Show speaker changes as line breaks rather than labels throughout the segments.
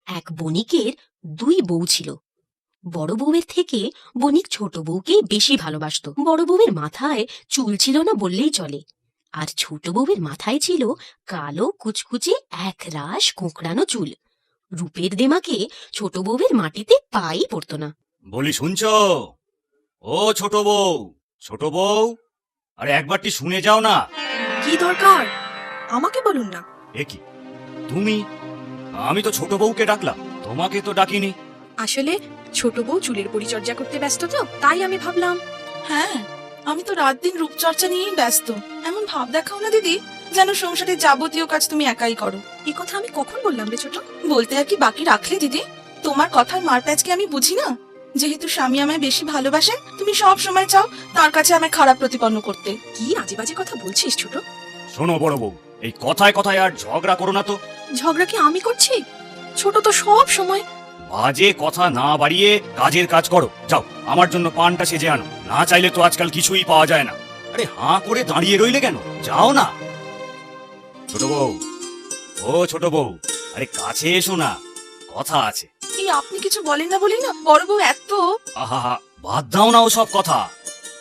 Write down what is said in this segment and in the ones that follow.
এক বণিকের দুই বউ ছিল। বড় বউয়ের থেকে বণিক ছোট বউকে বেশি ভালোবাসত। বড় বউয়ের মাথায় চুল ছিল না বললেই চলে, আর ছোট বউয়ের মাথায় ছিল কালো কুচকুচে এক রাশ কোঁকড়ানো চুল। রূপের দেমাকে ছোট বউয়ের মাটিতে পাই পড়তো না।
বলি শুনছো? ও ছোট বউ, ছোট বউ, আরে একবারটি শুনে যাও না।
কি দরকার? আমাকে বলুন না।
এ কি তুমি? আমি তো ছোট বউকে ডাকলাম, তোমাকে তো ডাকিনি।
আসলে ছোট বউ চুলের পরিচর্যা করতে ব্যস্ত, তো তাই আমি ভাবলাম।
হ্যাঁ, আমি তো রাত দিন রূপচর্চা নিয়েই ব্যস্ত। এমন ভাব দেখাও না দিদি, যেন সংসারের যাবতীয় কাজ তুমি একাই করো।
এ কথা আমি কখন বললাম রে ছোট?
বলতে আর কি বাকি রাখলে দিদি? তোমার কথার মারপ্যাচকে আমি বুঝি না? যেহেতু স্বামী আমায় বেশি ভালোবাসে, তুমি সব সময় চাও তার কাছে আমায় খারাপ প্রতিপন্ন করতে।
কি আজে বাজে কথা বলছিস ছোট?
শোনো বড় বউ, এই কথায় কথায় আর ঝগড়া করো না তো।
ঝগড়া কি আমি করছি? ছোট তো সব সময়।
বাজে কথা না বাড়িয়ে কাজের কাজ করো। যাও, আমার জন্য পানটা সেজে আনো। না চাইলে তো আজকাল কিছুই পাওয়া যায় না। আরে হাঁ করে দাঁড়িয়ে রইলে কেন? যাও না। ছোট বউ, ও ছোট বউ, আরে কাছে এসো না, কথা আছে।
এই আপনি কিছু বলেন না বলি না, বড় বউ এত।
আহা, বাদ দাও না ওসব কথা।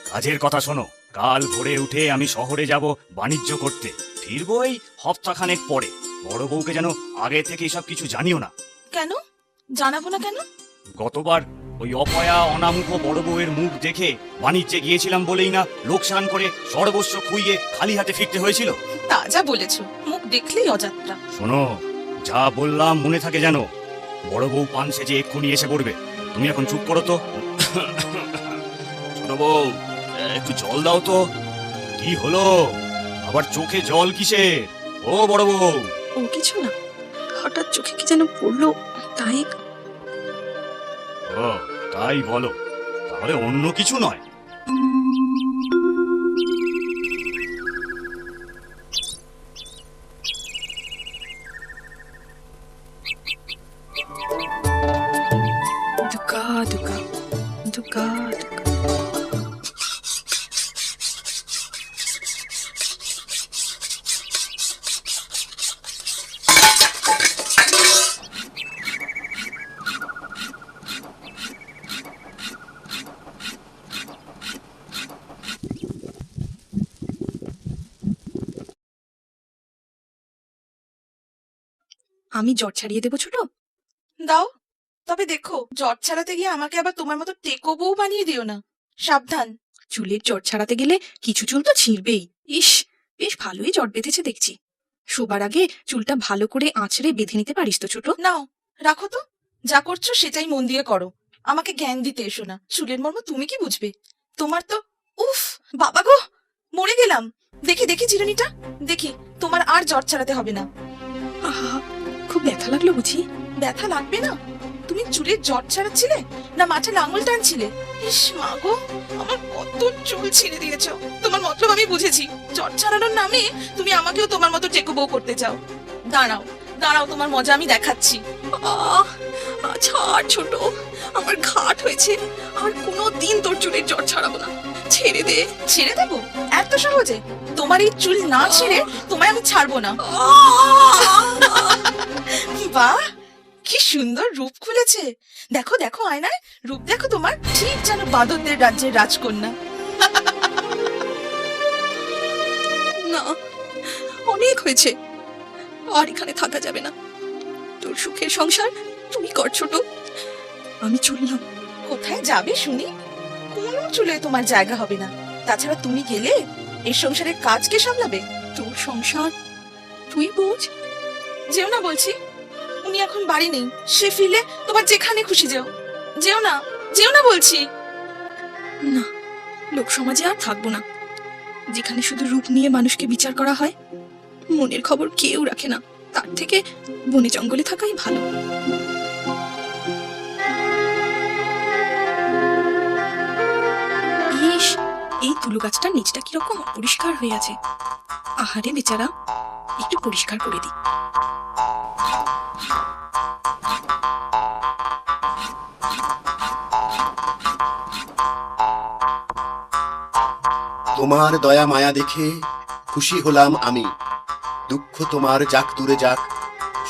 কাজের কথা শোনো। কাল ভোরে উঠে আমি শহরে যাব বাণিজ্য করতে। ফিরবো এই হপ্তাখানেক পরে। বড় বউকে যেন আগে থেকে সব কিছু জানিও না।
কেন জানাবো না কেন?
গতবার ওই অপয়া অনামুখ বড় বউয়ের মুখ দেখে বাণিজ্যে গিয়েছিলাম বলেই না লোকসান করে সর্বস্ব খুইয়ে খালি হাতে ফিরতে হয়েছিল।
তা যা বলেছো, মুখ দেখলেই অযাত্রা।
শোনো, যা বললাম মনে থাকে যেন। বড় বউ পান সেজে এক্ষুনি এসে পড়বে। তুমি এখন চুপ করো তো। ছোট বউ, একটু জল দাও তো। কি হলো? আবার চোখে জল কিসের? ও বড় বউ।
ও কিছু না, হঠাৎ চোখে কি যেন পড়লো, তাই।
ও তাই বলো, তাহলে অন্য কিছু নয়।
দুকা দুকা দুকা দুকা। আমি জ্বর ছাড়িয়ে দেবো ছোট?
দাও, তবে দেখো জ্বর ছাড়াতে গিয়ে আমাকে আবার তোমার মতো টেকো বউ বানিয়ে দিও না। সাবধান।
চুলের জ্বর ছাড়াতে গেলে কিছু চুল তো ছিঁড়বেই। ইস, বেশ ভালোই জট বেঁধেছে দেখছি। শোবার আগে চুলটা ভালো করে আঁচড়ে বেঁধে নিতে পারিস তো ছোট?
নাও, রাখো তো। যা করছো সেটাই মন দিয়ে করো। আমাকে জ্ঞান দিতে এসো না। চুলের মর্ম তুমি কি বুঝবে? তোমার তো উফ, বাবা গো, মরে গেলাম। দেখি দেখি চিরুনিটা দেখি। তোমার আর জ্বর ছাড়াতে হবে না।
আহা, খুব ব্যথা লাগলো বুঝি?
ব্যথা লাগবে না? তুমি চুলের জ্বর ছাড়াচ্ছিলে না মাঠে লাঙল টানছিলে? ইস মা গো, আমার কত চুল ছিঁড়ে দিয়েছো। তোমার মতলব আমি বুঝেছি। জ্বর ছাড়ানোর নামে তুমি আমাকেও তোমার মতো টেকো বউ করতে চাও। দাঁড়াও দাঁড়াও, তোমার মজা আমি দেখাচ্ছি।
আহ, ছাড় ছোট, আমার ঘাট হয়েছে। আর কোনোদিন তোর চুলের জ্বর ছাড়াবো না। ছেড়ে দে।
ছেড়ে দেবো এত সহজে? তোমার এই চুল না ছেড়ে তোমায় আমি ছাড়বো না। বাহ, কি সুন্দর রূপ খুলেছে। দেখো দেখো আয়নায়, রূপ দেখো তোমার, ঠিক যেন বাঁদরদের রাজ্যের রাজকন্যা।
না, অনেক হয়েছে, আর এখানে থাকা যাবে না। তোর সুখের সংসার তুই কর ছোট, আমি চললাম।
কোথায় যাবে শুনি? কোনো চুলে তোমার জায়গা হবে না। তাছাড়া তুমি গেলে এই সংসারের কাজ কে সামলাবে?
তোর সংসার তুই বোঝ।
যেও না বলছি। উনি এখন বাড়ি নেই, সে ফিরলে তোমার যেখানে খুশি যেও। যেও না, যেও না বলছি।
না, লোক সমাজে আর থাকবো না, যেখানে শুধু রূপ নিয়ে মানুষকে বিচার করা হয়। মনের খবর কেউ রাখে না, তার থেকে বনে জঙ্গলে থাকাই ভালো। ইস, এই তুলো গাছটার নিচটা কিরকম অপরিষ্কার হয়ে আছে। আহারে বেচারা, একটু পরিষ্কার করে দিই।
তোমার দয়া মায়া দেখে খুশি হলাম আমি। দুঃখ তোমার যাক দূরে যাক,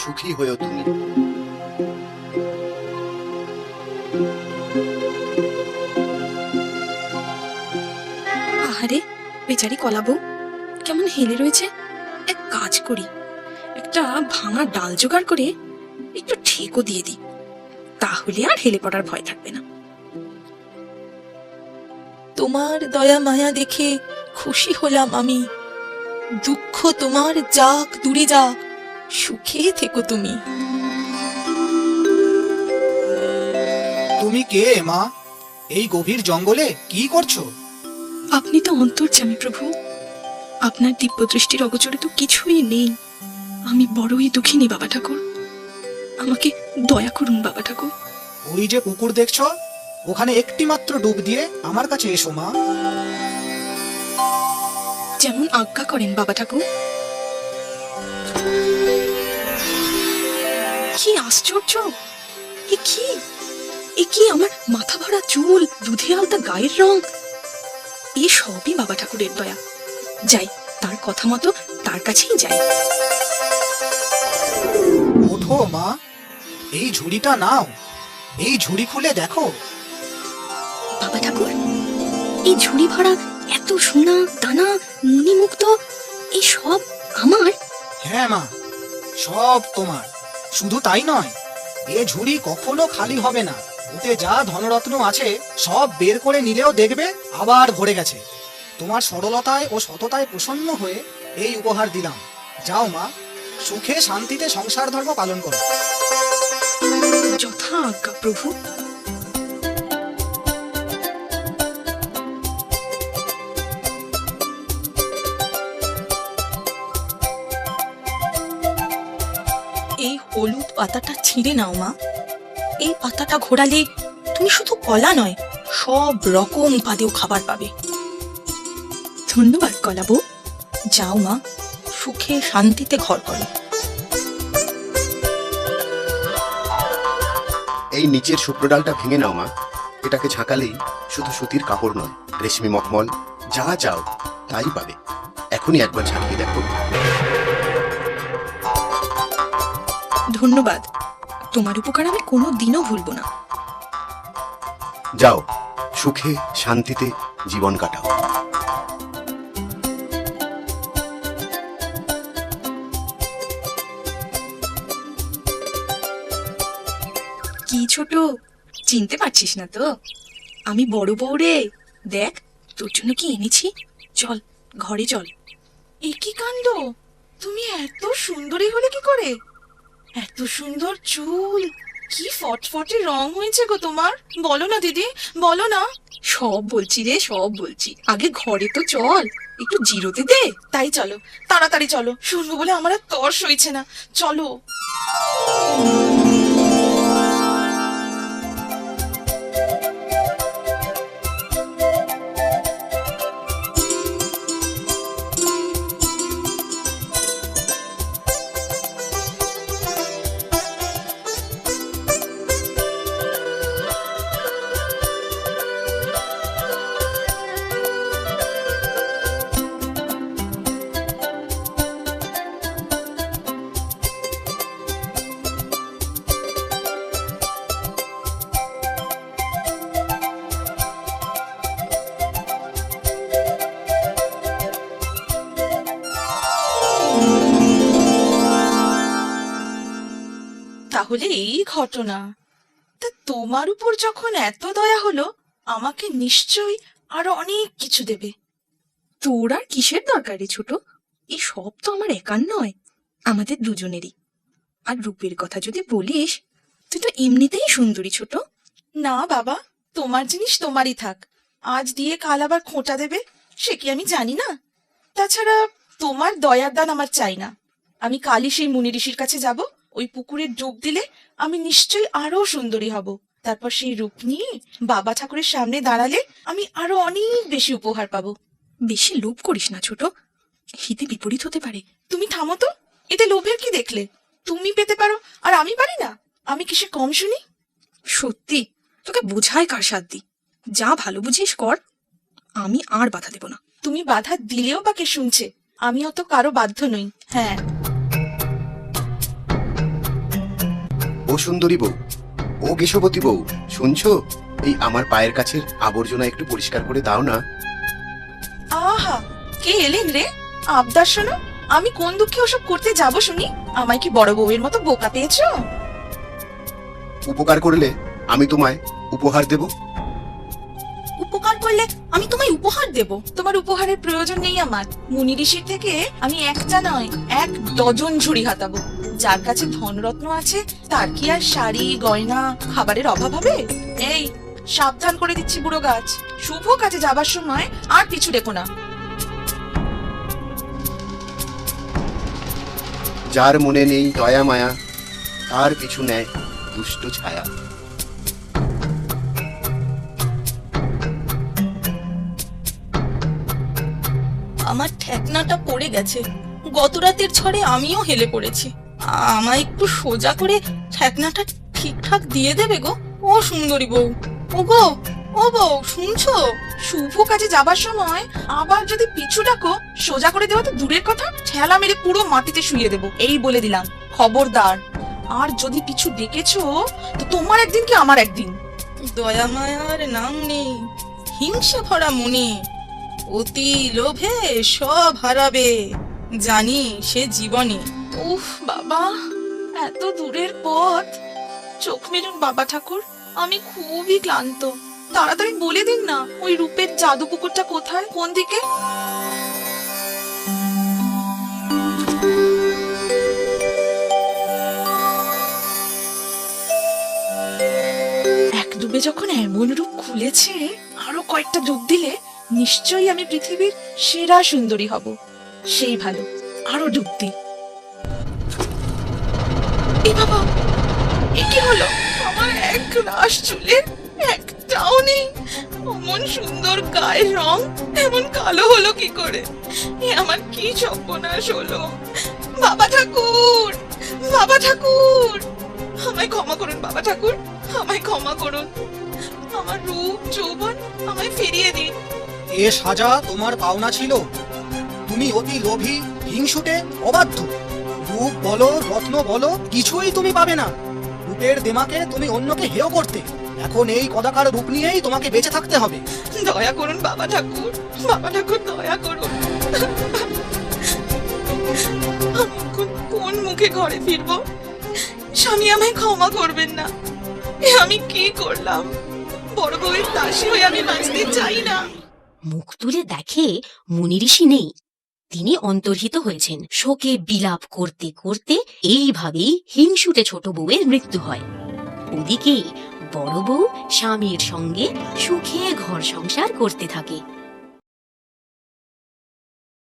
সুখী হয়েও তুমি।
বেচারি কলাবউ কেমন হেলে রয়েছে। এক কাজ করি, একটা ভাঙা ডাল জোগাড় করে একটু ঠেকও দিয়ে দিই, তাহলে আর হেলে পড়ার ভয় থাকবে না।
তোমার দয়া মায়া দেখে খুশি হলাম আমি। দুঃখ তোমার যাক দূরে যাক, সুখে থেকো তুমি।
তুমি কে মা? এই গভীর জঙ্গলে কি করছো?
আপনি তো অন্তর্যামী প্রভু, আপনার দিব্য দৃষ্টির অগোচরে তো কিছুই নেই। আমি বড়ই দুঃখিনী বাবা ঠাকুর, আমাকে দয়া করুন বাবা ঠাকুর।
ওই যে পুকুর দেখছো, ওখানে একটি মাত্র ডুব দিয়ে আমার কাছে এসো মা।
যেমন আজ্ঞা করেন বাবা ঠাকুর। কি আশ্চর্য! এ কি আমার মাথা ভরা চুল, দুধে আলতা গায়ের রং, এ সবই বাবা ঠাকুরের দয়া। যাই, তার কথা মতো তার কাছেই যাই।
ওঠো মা, এই ঝুড়িটা নাও, এই ঝুড়ি খুলে দেখো।
বাবা ঠাকুর, এই ঝুড়ি ভরা এত সোনা দানা মণিমুক্ত, এই সব আমার?
হ্যাঁ মা, সব তোমার। শুধু তাই নয়, এ ঝুড়ি কখনো খালি হবে না। ওতে যা ধনরত্ন আছে সব বের করে নিলেও দেখবে আবার ভরে গেছে। তোমার সরলতায় ও সততায় প্রসন্ন হয়ে এই উপহার দিলাম। যাও মা, সুখে শান্তিতে সংসার ধর্ম পালন করো।
যথা আজ্ঞা প্রভু।
এই হলুদ পাতাটা ছিঁড়ে নাও মা। এই পাতাটা ঘোরালে তুমি শুধু কলা নয়, সব রকম উপাদেয় খাবার পাবে।
ধন্যবাদ কলাবউ।
যাও মা, সুখে শান্তিতে ঘর করো।
এই নিচের শুকনো ডালটা ভেঙে নাও মা। এটাকে ঝাঁকালেই শুধু সুতির কাপড় নয়, রেশমি মখমল যা চাও তাই পাবে। এখনই একবার ঝাঁকিয়ে দেখো।
ধন্যবাদ, তোমার উপকার আমি কোনো দিনও ভুলবো না।
যাও, সুখে শান্তিতে জীবন কাটাও।
কি ছোট, চিনতে পারছিস না তো? আমি বড় বউ রে। দেখ, তোর জন্য কি এনেছি। চল, ঘরে চল।
এ কি কাণ্ড! তুমি এত সুন্দরী হলে কি করে? এত সুন্দর চুল, কি ফটফটে রং হয়েছে গো তোমার। বলো না দিদি, বলো না।
সব বলছি রে, সব বলছি। আগে ঘরে তো চল, একটু জিরোতে দে।
তাই চলো, তাড়াতাড়ি চলো, শুনবো বলে আমার আর তর সইছে না। চলো। তাহলে এই ঘটনা। তা তোমার উপর যখন এত দয়া হলো, আমাকে নিশ্চয়ই আরো অনেক কিছু দেবে।
তোর আর কিসের দরকার রে ছোট? এই সব তো আমার একার নয়, আমাদের দুজনেরই। আর রূপের কথা যদি বলিস, তুই তো এমনিতেই সুন্দরী ছোট।
না বাবা, তোমার জিনিস তোমারই থাক। আজ দিয়ে কাল আবার খোঁটা দেবে, সে কি আমি জানি না? তাছাড়া তোমার দয়ার দান আমার চাই না। আমি কালই সেই মুনি ঋষির কাছে যাব। ওই পুকুরে ডুব দিলে আমি নিশ্চয়ই আরো সুন্দরী হব। তারপর সেই রূপ নিয়ে বাবা ঠাকুরের সামনে দাঁড়ালে আমি আরো অনেক বেশি উপহার পাবো।
বেশি লোভ করিস না ছোট, হিতে বিপরীত হতে পারে।
তুমি থামো তো, এতে লোভের কি দেখলে? তুমি পেতে পারো আর আমি পারি না? আমি কিসে কম শুনি?
সত্যি, তোকে বোঝায় কার সাধ্যি। যা ভালো বুঝিস কর, আমি আর বাধা দেব না।
তুমি বাধা দিলেও বা কে শুনছে? আমি অত কারো বাধ্য নই। হ্যাঁ,
ও সুন্দরী বউ, ও কেশবতী বউ, শুনছো? এই আমার পায়ের কাছের আবর্জনা একটু পরিষ্কার করে দাও না।
আহা, কে এলেন রে? আবদার শোনো, আমি কোন দুঃখে ওসব করতে যাব শুনি? আমায় কি বড় বউয়ের মতো বোকা পেয়েছো?
উপকার করলে আমি তোমায় উপহার দেব।
উপকার করলে আমি তোমায় উপহার দেব?
তোমার উপহারের প্রয়োজন নেই আমার। মুনি ঋষির থেকে আমি একটা নয় 1 ডজন ঝুড়ি হাতাবো। যার কাছে ধনরত্ন আছে তার কি আর শাড়ি গয়না খাবারের অভাব হবে? এই সাবধান করে দিচ্ছি বুড়ো গাছ, শুভ কাজে যাবার সময় আর পিছু দেখো না।
যার মনে নেই দয়া মায়া, তার পিছু নেয় দুষ্ট ছায়া।
আমার ঠেকনাটা পড়ে গেছে, গত রাতের ঝড়ে আমিও হেলে পড়েছি। আমায় একটু সোজা করে ঠেকনাটা ঠিকঠাক দিয়ে দেবে গো, ও সুন্দরী বউ। ও গো, ও বউ, শুনছো?
শুভ কাজে যাবার সময় আবার যদি পিছু ডাকো, সোজা করে দেওয়া তো দূরের কথা, ঠেলা মেরে পুরো মাটিতে শুইয়ে দেবো, এই বলে দিলাম। খবরদার, আর যদি পিছু ডেকেছো তো তোমার একদিন কি আমার একদিন।
দয়া মায়ার নাম নেই, হিংসে ভরা মনে, অতি লোভে সব হারাবে, জানি সে জীবনে।
উফ বাবা, এত দূরের পথ। চোখ মেলুন বাবা ঠাকুর, আমি খুবই ক্লান্ত। তাড়াতাড়ি বলে দিন না, ওই রূপের জাদু পুকুরটা কোথায়, কোন দিকে? এক ডুবে যখন এমন রূপ খুলেছে, আরো কয়েকটা ডুব দিলে নিশ্চয়ই আমি পৃথিবীর সেরা সুন্দরী হব। সেই ভালো, আরো ডুব দিই। এ বাবা, এ কি হলো? আমার এক রাশ চুলের একটাও নেই। অমন সুন্দর গায়ের রং এমন কালো হলো কি করে? এ আমার কি সর্বনাশ হলো! বাবা ঠাকুর, বাবা ঠাকুর, আমায় ক্ষমা করুন বাবা ঠাকুর, আমায় ক্ষমা করুন। আমার রূপ যৌবন আমায় ফিরিয়ে দিন।
এ সাজা তোমার পাওনা ছিল। তুমি অতি লোভী, হিংসুটে, অবাধ্য। রূপ বলো, রত্ন বলো, কিছুই তুমি পাবে না। রূপের দেমাকে তুমি অন্যকে হেয় করতে। এখন এই কদাকার রূপ নিয়েই তোমাকে বেঁচে থাকতে হবে।
দয়া করুন বাবা ঠাকুর, বাবা ঠাকুর দয়া করুন। আমি এখন কোন মুখে ঘরে ফিরবো? স্বামী আমায় ক্ষমা করবেন না। এ আমি কি করলাম? বড় বউয়ের দাসী হয়ে আমি বাঁচতে চাই না।
মুখ তুলে দেখে মুনি ঋষি নেই, তিনি অন্তর্হিত হয়েছেন। শোকে বিলাপ করতে করতে এইভাবেই হিংসুটে ছোট বউয়ের মৃত্যু হয়। ওদিকে বড় বউ স্বামীর সঙ্গে সুখে ঘর সংসার করতে থাকে।